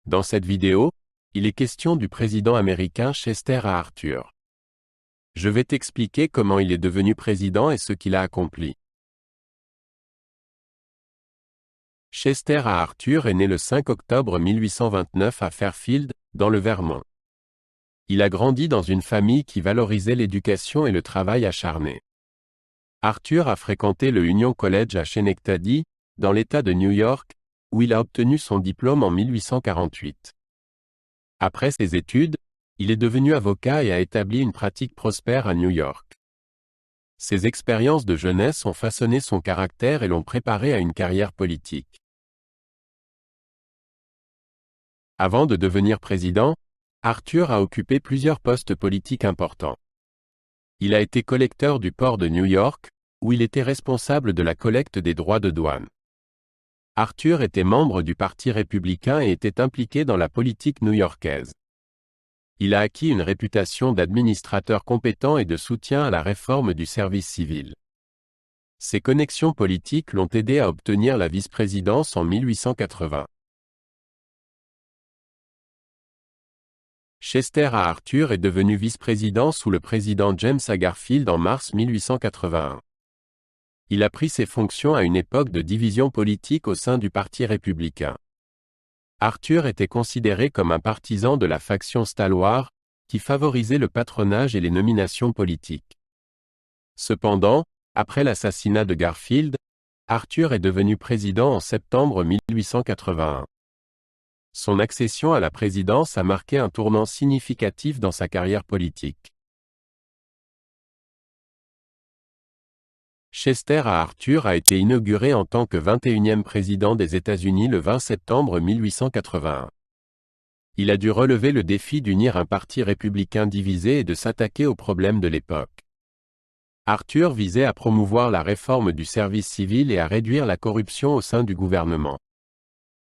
Dans cette vidéo, il est question du président américain Chester A. Arthur. Je vais t'expliquer comment il est devenu président et ce qu'il a accompli. Chester A. Arthur est né le 5 octobre 1829 à Fairfield, dans le Vermont. Il a grandi dans une famille qui valorisait l'éducation et le travail acharné. Arthur a fréquenté le Union College à Schenectady, dans l'État de New York, où il a obtenu son diplôme en 1848. Après ses études, il est devenu avocat et a établi une pratique prospère à New York. Ses expériences de jeunesse ont façonné son caractère et l'ont préparé à une carrière politique. Avant de devenir président, Arthur a occupé plusieurs postes politiques importants. Il a été collecteur du port de New York, où il était responsable de la collecte des droits de douane. Arthur était membre du Parti républicain et était impliqué dans la politique new-yorkaise. Il a acquis une réputation d'administrateur compétent et de soutien à la réforme du service civil. Ses connexions politiques l'ont aidé à obtenir la vice-présidence en 1880. Chester A. Arthur est devenu vice-président sous le président James A. Garfield en mars 1881. Il a pris ses fonctions à une époque de division politique au sein du Parti républicain. Arthur était considéré comme un partisan de la faction Stalwart, qui favorisait le patronage et les nominations politiques. Cependant, après l'assassinat de Garfield, Arthur est devenu président en septembre 1881. Son accession à la présidence a marqué un tournant significatif dans sa carrière politique. Chester A. Arthur a été inauguré en tant que 21e président des États-Unis le 20 septembre 1881. Il a dû relever le défi d'unir un parti républicain divisé et de s'attaquer aux problèmes de l'époque. Arthur visait à promouvoir la réforme du service civil et à réduire la corruption au sein du gouvernement.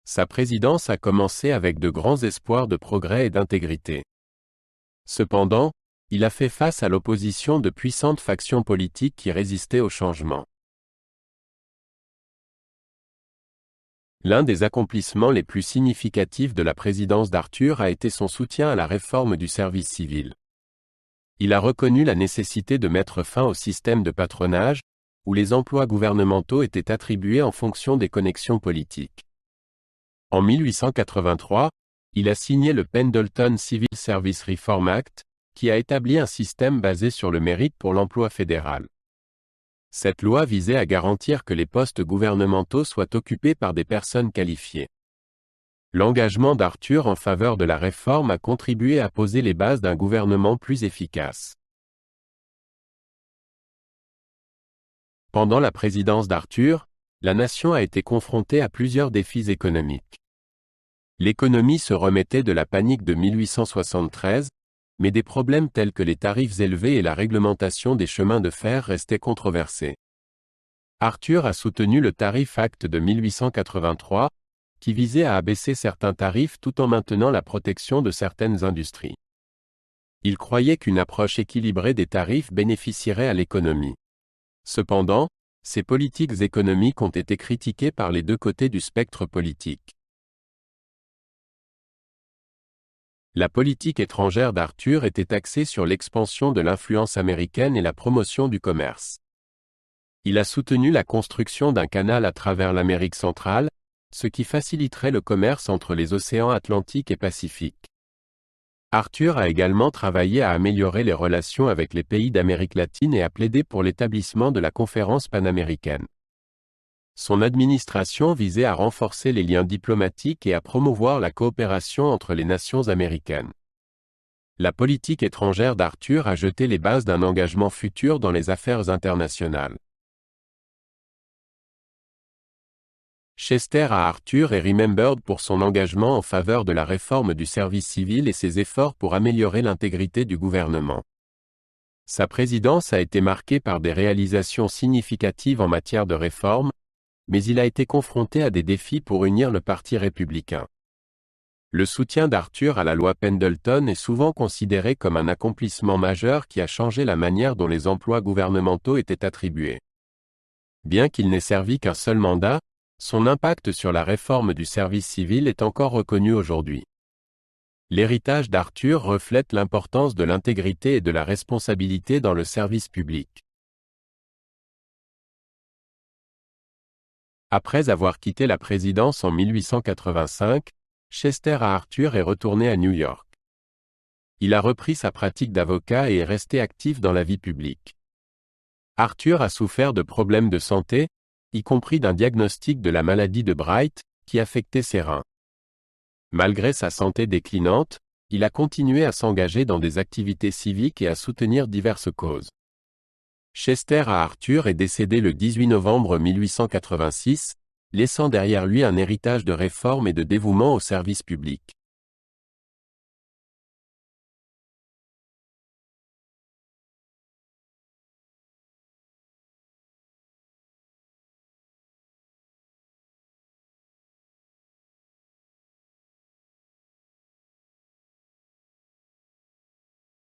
Sa présidence a commencé avec de grands espoirs de progrès et d'intégrité. Cependant, il a fait face à l'opposition de puissantes factions politiques qui résistaient au changement. L'un des accomplissements les plus significatifs de la présidence d'Arthur a été son soutien à la réforme du service civil. Il a reconnu la nécessité de mettre fin au système de patronage, où les emplois gouvernementaux étaient attribués en fonction des connexions politiques. En 1883, il a signé le Pendleton Civil Service Reform Act, qui a établi un système basé sur le mérite pour l'emploi fédéral. Cette loi visait à garantir que les postes gouvernementaux soient occupés par des personnes qualifiées. L'engagement d'Arthur en faveur de la réforme a contribué à poser les bases d'un gouvernement plus efficace. Pendant la présidence d'Arthur, la nation a été confrontée à plusieurs défis économiques. L'économie se remettait de la panique de 1873, mais des problèmes tels que les tarifs élevés et la réglementation des chemins de fer restaient controversés. Arthur a soutenu le Tariff Act de 1883, qui visait à abaisser certains tarifs tout en maintenant la protection de certaines industries. Il croyait qu'une approche équilibrée des tarifs bénéficierait à l'économie. Cependant, ces politiques économiques ont été critiquées par les deux côtés du spectre politique. La politique étrangère d'Arthur était axée sur l'expansion de l'influence américaine et la promotion du commerce. Il a soutenu la construction d'un canal à travers l'Amérique centrale, ce qui faciliterait le commerce entre les océans Atlantique et Pacifique. Arthur a également travaillé à améliorer les relations avec les pays d'Amérique latine et a plaidé pour l'établissement de la conférence panaméricaine. Son administration visait à renforcer les liens diplomatiques et à promouvoir la coopération entre les nations américaines. La politique étrangère d'Arthur a jeté les bases d'un engagement futur dans les affaires internationales. Chester A. Arthur est remembered pour son engagement en faveur de la réforme du service civil et ses efforts pour améliorer l'intégrité du gouvernement. Sa présidence a été marquée par des réalisations significatives en matière de réforme, mais il a été confronté à des défis pour unir le Parti républicain. Le soutien d'Arthur à la loi Pendleton est souvent considéré comme un accomplissement majeur qui a changé la manière dont les emplois gouvernementaux étaient attribués. Bien qu'il n'ait servi qu'un seul mandat, Son impact sur la réforme du service civil est encore reconnu aujourd'hui. L'héritage d'Arthur reflète l'importance de l'intégrité et de la responsabilité dans le service public. Après avoir quitté la présidence en 1885, Chester Arthur est retourné à New York. Il a repris sa pratique d'avocat et est resté actif dans la vie publique. Arthur a souffert de problèmes de santé, y compris d'un diagnostic de la maladie de Bright, qui affectait ses reins. Malgré sa santé déclinante, il a continué à s'engager dans des activités civiques et à soutenir diverses causes. Chester Arthur est décédé le 18 novembre 1886, laissant derrière lui un héritage de réforme et de dévouement au service public.